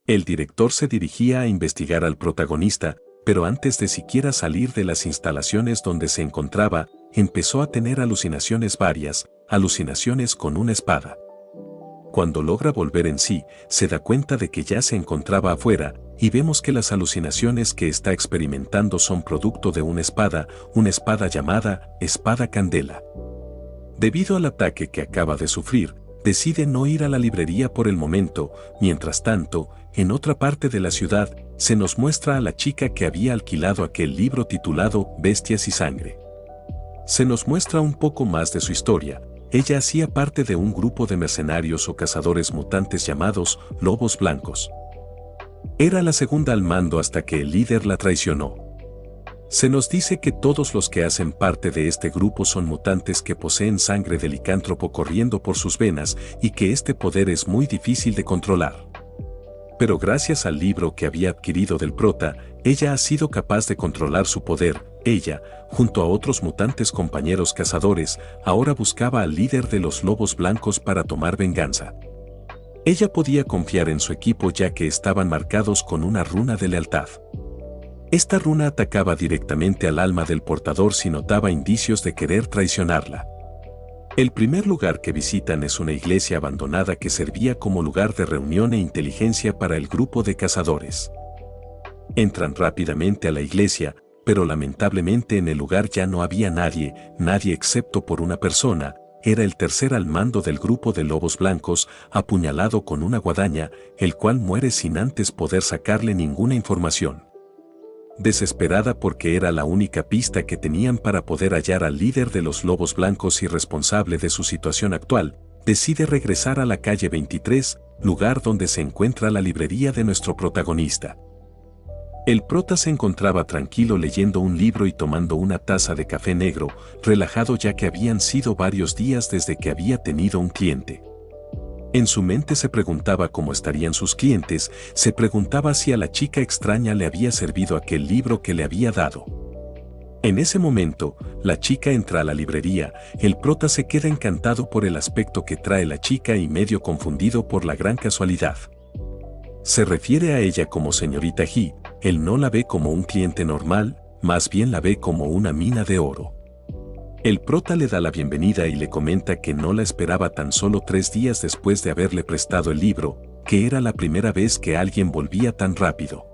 El director se dirigía a investigar al protagonista, pero antes de siquiera salir de las instalaciones donde se encontraba, empezó a tener alucinaciones varias, alucinaciones con una espada. Cuando logra volver en sí, se da cuenta de que ya se encontraba afuera, y vemos que las alucinaciones que está experimentando son producto de una espada llamada Espada Candela. Debido al ataque que acaba de sufrir, decide no ir a la librería por el momento. Mientras tanto, en otra parte de la ciudad, se nos muestra a la chica que había alquilado aquel libro titulado Bestias y Sangre. Se nos muestra un poco más de su historia. Ella hacía parte de un grupo de mercenarios o cazadores mutantes llamados Lobos Blancos. Era la segunda al mando hasta que el líder la traicionó. Se nos dice que todos los que hacen parte de este grupo son mutantes que poseen sangre de licántropo corriendo por sus venas y que este poder es muy difícil de controlar. Pero gracias al libro que había adquirido del prota, ella ha sido capaz de controlar su poder. Ella, junto a otros mutantes compañeros cazadores, ahora buscaba al líder de los Lobos Blancos para tomar venganza. Ella podía confiar en su equipo ya que estaban marcados con una runa de lealtad. Esta runa atacaba directamente al alma del portador si notaba indicios de querer traicionarla. El primer lugar que visitan es una iglesia abandonada que servía como lugar de reunión e inteligencia para el grupo de cazadores. Entran rápidamente a la iglesia, pero lamentablemente en el lugar ya no había nadie excepto por una persona. Era el tercer al mando del grupo de Lobos Blancos, apuñalado con una guadaña, el cual muere sin antes poder sacarle ninguna información. Desesperada porque era la única pista que tenían para poder hallar al líder de los Lobos Blancos y responsable de su situación actual, decide regresar a la calle 23, lugar donde se encuentra la librería de nuestro protagonista. El prota se encontraba tranquilo leyendo un libro y tomando una taza de café negro, relajado ya que habían sido varios días desde que había tenido un cliente. En su mente se preguntaba cómo estarían sus clientes, se preguntaba si a la chica extraña le había servido aquel libro que le había dado. En ese momento, la chica entra a la librería, el prota se queda encantado por el aspecto que trae la chica y medio confundido por la gran casualidad. Se refiere a ella como señorita He, él no la ve como un cliente normal, más bien la ve como una mina de oro. El prota le da la bienvenida y le comenta que no la esperaba tan solo 3 días después de haberle prestado el libro, que era la primera vez que alguien volvía tan rápido.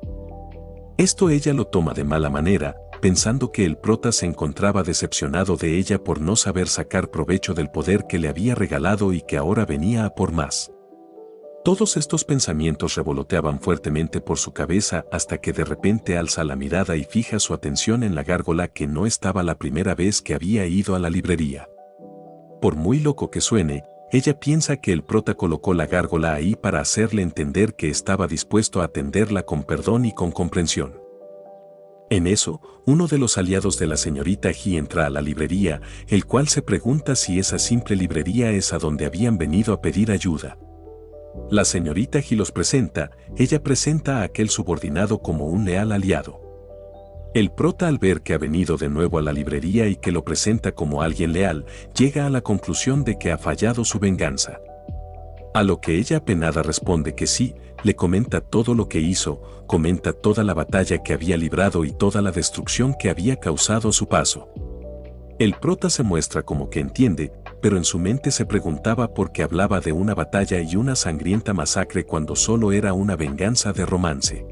Esto ella lo toma de mala manera, pensando que el prota se encontraba decepcionado de ella por no saber sacar provecho del poder que le había regalado y que ahora venía a por más. Todos estos pensamientos revoloteaban fuertemente por su cabeza hasta que de repente alza la mirada y fija su atención en la gárgola que no estaba la primera vez que había ido a la librería. Por muy loco que suene, ella piensa que el prota colocó la gárgola ahí para hacerle entender que estaba dispuesto a atenderla con perdón y con comprensión. En eso, uno de los aliados de la señorita He entra a la librería, el cual se pregunta si esa simple librería es a donde habían venido a pedir ayuda. La señorita He los presenta, ella presenta a aquel subordinado como un leal aliado. El prota al ver que ha venido de nuevo a la librería y que lo presenta como alguien leal, llega a la conclusión de que ha fallado su venganza. A lo que ella apenada responde que sí, le comenta todo lo que hizo, comenta toda la batalla que había librado y toda la destrucción que había causado a su paso. El prota se muestra como que entiende, pero en su mente se preguntaba por qué hablaba de una batalla y una sangrienta masacre cuando solo era una venganza de romance.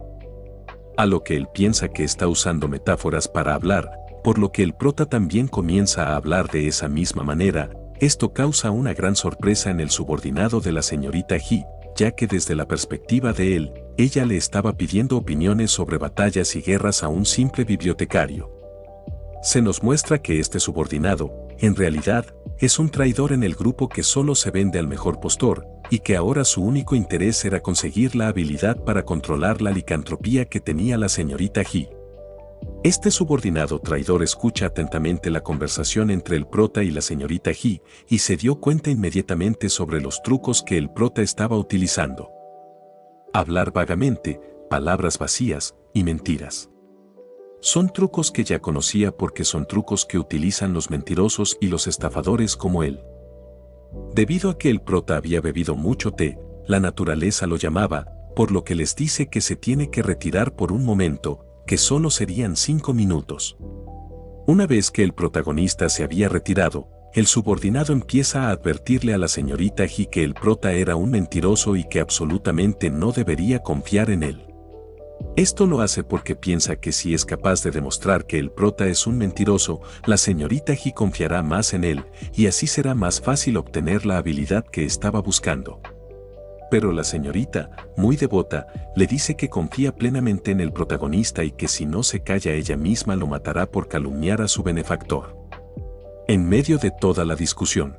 A lo que él piensa que está usando metáforas para hablar, por lo que el prota también comienza a hablar de esa misma manera. Esto causa una gran sorpresa en el subordinado de la señorita He, ya que desde la perspectiva de él, ella le estaba pidiendo opiniones sobre batallas y guerras a un simple bibliotecario. Se nos muestra que este subordinado, en realidad, es un traidor en el grupo que solo se vende al mejor postor, y que ahora su único interés era conseguir la habilidad para controlar la licantropía que tenía la señorita He. Este subordinado traidor escucha atentamente la conversación entre el prota y la señorita He, y se dio cuenta inmediatamente sobre los trucos que el prota estaba utilizando. Hablar vagamente, palabras vacías y mentiras. Son trucos que ya conocía porque son trucos que utilizan los mentirosos y los estafadores como él. Debido a que el prota había bebido mucho té, la naturaleza lo llamaba, por lo que les dice que se tiene que retirar por un momento, que solo serían 5 minutos. Una vez que el protagonista se había retirado, el subordinado empieza a advertirle a la señorita Ji que el prota era un mentiroso y que absolutamente no debería confiar en él. Esto lo hace porque piensa que si es capaz de demostrar que el prota es un mentiroso, la señorita Ji confiará más en él y así será más fácil obtener la habilidad que estaba buscando. Pero la señorita, muy devota, le dice que confía plenamente en el protagonista y que si no se calla ella misma lo matará por calumniar a su benefactor. En medio de toda la discusión,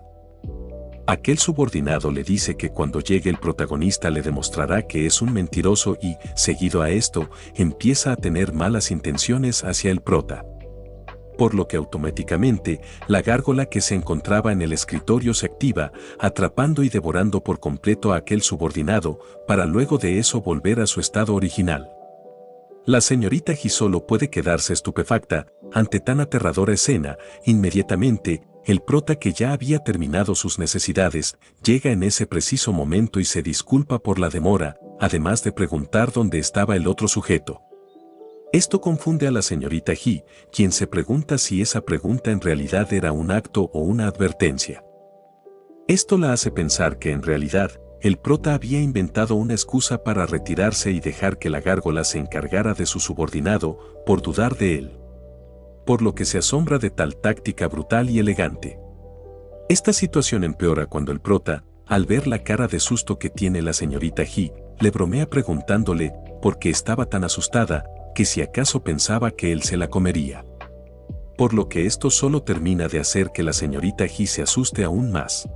aquel subordinado le dice que cuando llegue el protagonista le demostrará que es un mentiroso y, seguido a esto, empieza a tener malas intenciones hacia el prota. Por lo que automáticamente, la gárgola que se encontraba en el escritorio se activa, atrapando y devorando por completo a aquel subordinado, para luego de eso volver a su estado original. La señorita Ji solo puede quedarse estupefacta ante tan aterradora escena. Inmediatamente, el prota, que ya había terminado sus necesidades, llega en ese preciso momento y se disculpa por la demora, además de preguntar dónde estaba el otro sujeto. Esto confunde a la señorita Ji, quien se pregunta si esa pregunta en realidad era un acto o una advertencia. Esto la hace pensar que en realidad, el prota había inventado una excusa para retirarse y dejar que la gárgola se encargara de su subordinado, por dudar de él. Por lo que se asombra de tal táctica brutal y elegante. Esta situación empeora cuando el prota, al ver la cara de susto que tiene la señorita Ji, le bromea preguntándole por qué estaba tan asustada, que si acaso pensaba que él se la comería. Por lo que esto solo termina de hacer que la señorita Ji se asuste aún más.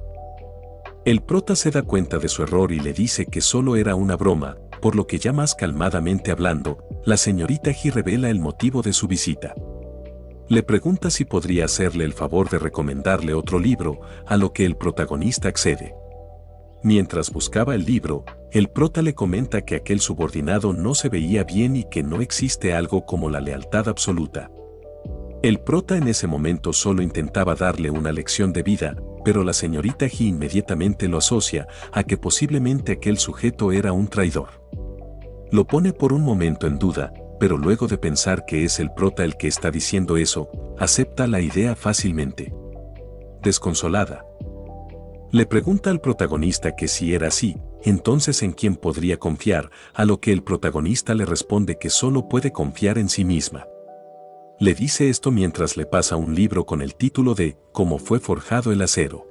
El prota se da cuenta de su error y le dice que solo era una broma, por lo que ya más calmadamente hablando, la señorita Ji revela el motivo de su visita. Le pregunta si podría hacerle el favor de recomendarle otro libro, a lo que el protagonista accede. Mientras buscaba el libro, el prota le comenta que aquel subordinado no se veía bien y que no existe algo como la lealtad absoluta. El prota en ese momento solo intentaba darle una lección de vida, pero la señorita Ji inmediatamente lo asocia a que posiblemente aquel sujeto era un traidor. Lo pone por un momento en duda, pero luego de pensar que es el prota el que está diciendo eso, acepta la idea fácilmente. Desconsolada, le pregunta al protagonista que si era así, entonces en quién podría confiar, a lo que el protagonista le responde que solo puede confiar en sí misma. Le dice esto mientras le pasa un libro con el título de Cómo fue forjado el acero.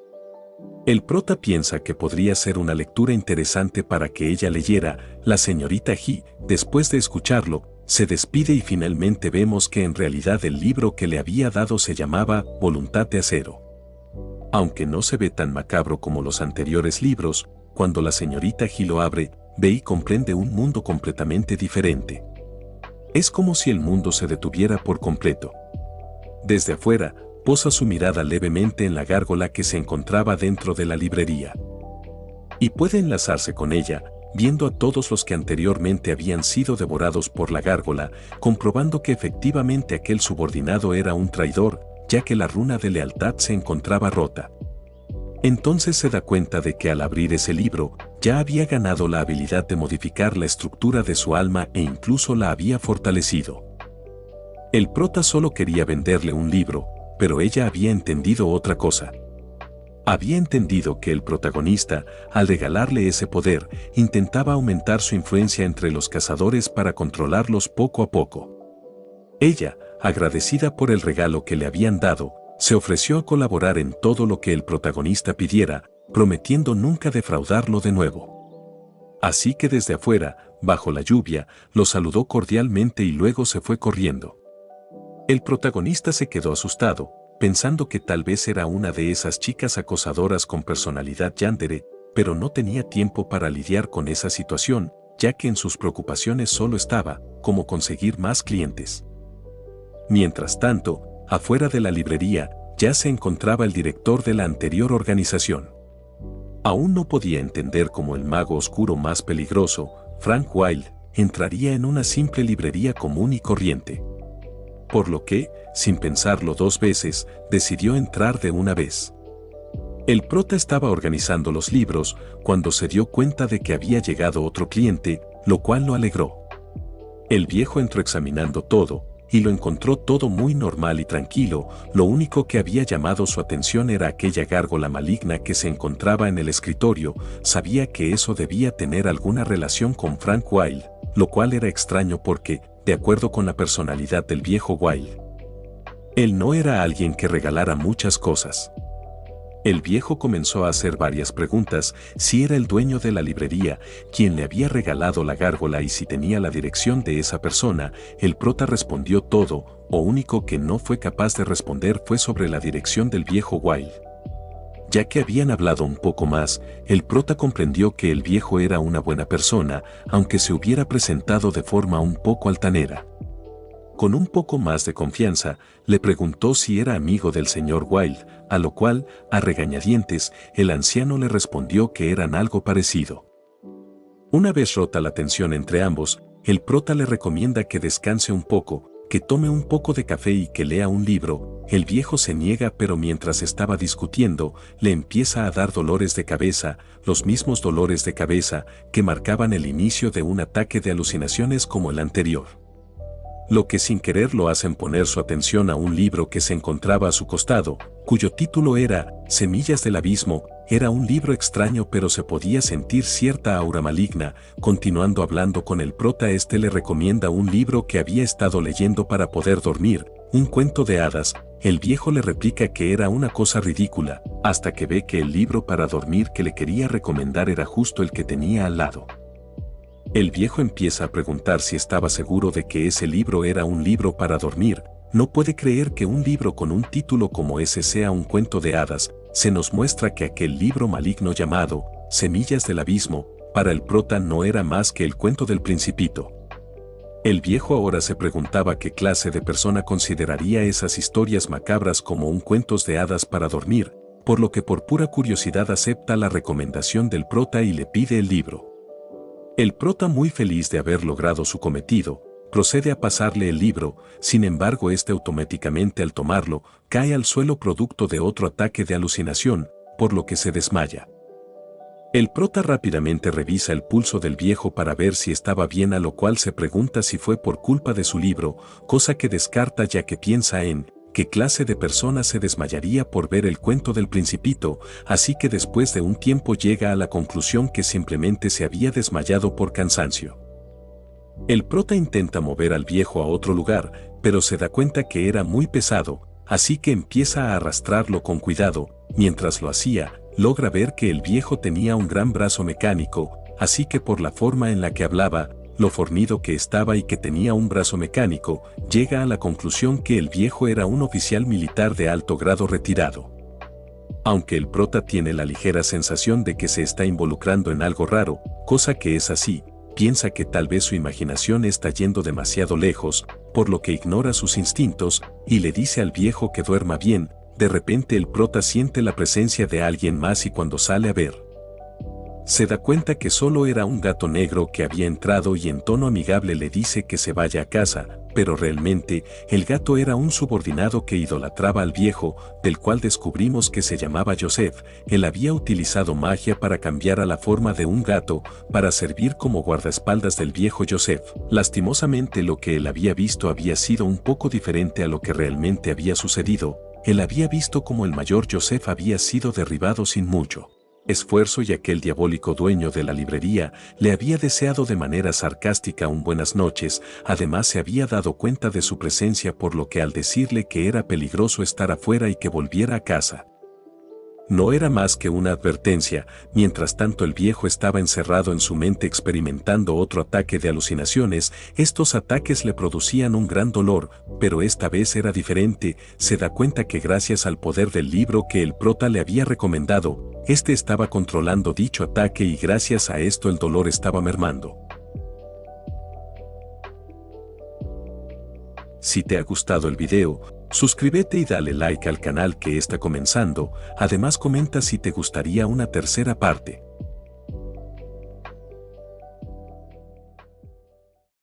El prota piensa que podría ser una lectura interesante para que ella leyera. La señorita Ji, después de escucharlo, se despide y finalmente vemos que en realidad el libro que le había dado se llamaba Voluntad de Acero. Aunque no se ve tan macabro como los anteriores libros, cuando la señorita Ji lo abre, ve y comprende un mundo completamente diferente. Es como si el mundo se detuviera por completo. Desde afuera, posa su mirada levemente en la gárgola que se encontraba dentro de la librería. Y puede enlazarse con ella, viendo a todos los que anteriormente habían sido devorados por la gárgola, comprobando que efectivamente aquel subordinado era un traidor, ya que la runa de lealtad se encontraba rota. Entonces se da cuenta de que al abrir ese libro, ya había ganado la habilidad de modificar la estructura de su alma e incluso la había fortalecido. El prota solo quería venderle un libro, pero ella había entendido otra cosa. Había entendido que el protagonista, al regalarle ese poder, intentaba aumentar su influencia entre los cazadores para controlarlos poco a poco. Ella, agradecida por el regalo que le habían dado, se ofreció a colaborar en todo lo que el protagonista pidiera, prometiendo nunca defraudarlo de nuevo. Así que desde afuera, bajo la lluvia, lo saludó cordialmente y luego se fue corriendo. El protagonista se quedó asustado, pensando que tal vez era una de esas chicas acosadoras con personalidad yandere, pero no tenía tiempo para lidiar con esa situación, ya que en sus preocupaciones solo estaba, cómo conseguir más clientes. Mientras tanto, afuera de la librería, ya se encontraba el director de la anterior organización. Aún no podía entender cómo el mago oscuro más peligroso, Frank Wilde, entraría en una simple librería común y corriente. Por lo que, sin pensarlo dos veces, decidió entrar de una vez. El prota estaba organizando los libros cuando se dio cuenta de que había llegado otro cliente, lo cual lo alegró. El viejo entró examinando todo, y lo encontró todo muy normal y tranquilo. Lo único que había llamado su atención era aquella gárgola maligna que se encontraba en el escritorio. Sabía que eso debía tener alguna relación con Frank Wilde, lo cual era extraño porque, de acuerdo con la personalidad del viejo Wilde, él no era alguien que regalara muchas cosas. El viejo comenzó a hacer varias preguntas: si era el dueño de la librería quien le había regalado la gárgola y si tenía la dirección de esa persona. El prota respondió todo. Lo único que no fue capaz de responder fue sobre la dirección del viejo Wilde. Ya que habían hablado un poco más, el prota comprendió que el viejo era una buena persona, aunque se hubiera presentado de forma un poco altanera. Con un poco más de confianza, le preguntó si era amigo del señor Wilde, a lo cual, a regañadientes, el anciano le respondió que eran algo parecido. Una vez rota la tensión entre ambos, el prota le recomienda que descanse un poco, que tome un poco de café y que lea un libro. El viejo se niega, pero mientras estaba discutiendo, le empieza a dar dolores de cabeza, los mismos dolores de cabeza que marcaban el inicio de un ataque de alucinaciones como el anterior. Lo que sin querer lo hacen poner su atención a un libro que se encontraba a su costado, cuyo título era Semillas del Abismo. Era un libro extraño, pero se podía sentir cierta aura maligna. Continuando hablando con el prota, este le recomienda un libro que había estado leyendo para poder dormir, un cuento de hadas. El viejo le replica que era una cosa ridícula, hasta que ve que el libro para dormir que le quería recomendar era justo el que tenía al lado. El viejo empieza a preguntar si estaba seguro de que ese libro era un libro para dormir. No puede creer que un libro con un título como ese sea un cuento de hadas. Se nos muestra que aquel libro maligno llamado Semillas del Abismo, para el prota no era más que el cuento del Principito. El viejo ahora se preguntaba qué clase de persona consideraría esas historias macabras como un cuentos de hadas para dormir, por lo que por pura curiosidad acepta la recomendación del prota y le pide el libro. El prota, muy feliz de haber logrado su cometido, procede a pasarle el libro. Sin embargo, este automáticamente al tomarlo, cae al suelo producto de otro ataque de alucinación, por lo que se desmaya. El prota rápidamente revisa el pulso del viejo para ver si estaba bien, a lo cual se pregunta si fue por culpa de su libro, cosa que descarta ya que piensa en qué clase de persona se desmayaría por ver el cuento del Principito, así que después de un tiempo llega a la conclusión que simplemente se había desmayado por cansancio. El prota intenta mover al viejo a otro lugar, pero se da cuenta que era muy pesado, así que empieza a arrastrarlo con cuidado. Mientras lo hacía, logra ver que el viejo tenía un gran brazo mecánico, así que por la forma en la que hablaba, lo fornido que estaba y que tenía un brazo mecánico, llega a la conclusión que el viejo era un oficial militar de alto grado retirado. Aunque el prota tiene la ligera sensación de que se está involucrando en algo raro, cosa que es así, piensa que tal vez su imaginación está yendo demasiado lejos, por lo que ignora sus instintos y le dice al viejo que duerma bien. De repente el prota siente la presencia de alguien más y cuando sale a ver, se da cuenta que solo era un gato negro que había entrado y en tono amigable le dice que se vaya a casa, pero realmente el gato era un subordinado que idolatraba al viejo, del cual descubrimos que se llamaba Joseph. Él había utilizado magia para cambiar a la forma de un gato, para servir como guardaespaldas del viejo Joseph. Lastimosamente lo que él había visto había sido un poco diferente a lo que realmente había sucedido. Él había visto como el mayor Joseph había sido derribado sin mucho esfuerzo y aquel diabólico dueño de la librería le había deseado de manera sarcástica un buenas noches. Además se había dado cuenta de su presencia, por lo que al decirle que era peligroso estar afuera y que volviera a casa, no era más que una advertencia. Mientras tanto el viejo estaba encerrado en su mente experimentando otro ataque de alucinaciones. Estos ataques le producían un gran dolor, pero esta vez era diferente. Se da cuenta que gracias al poder del libro que el prota le había recomendado, este estaba controlando dicho ataque y gracias a esto el dolor estaba mermando. Si te ha gustado el video, suscríbete y dale like al canal que está comenzando. Además comenta si te gustaría una tercera parte.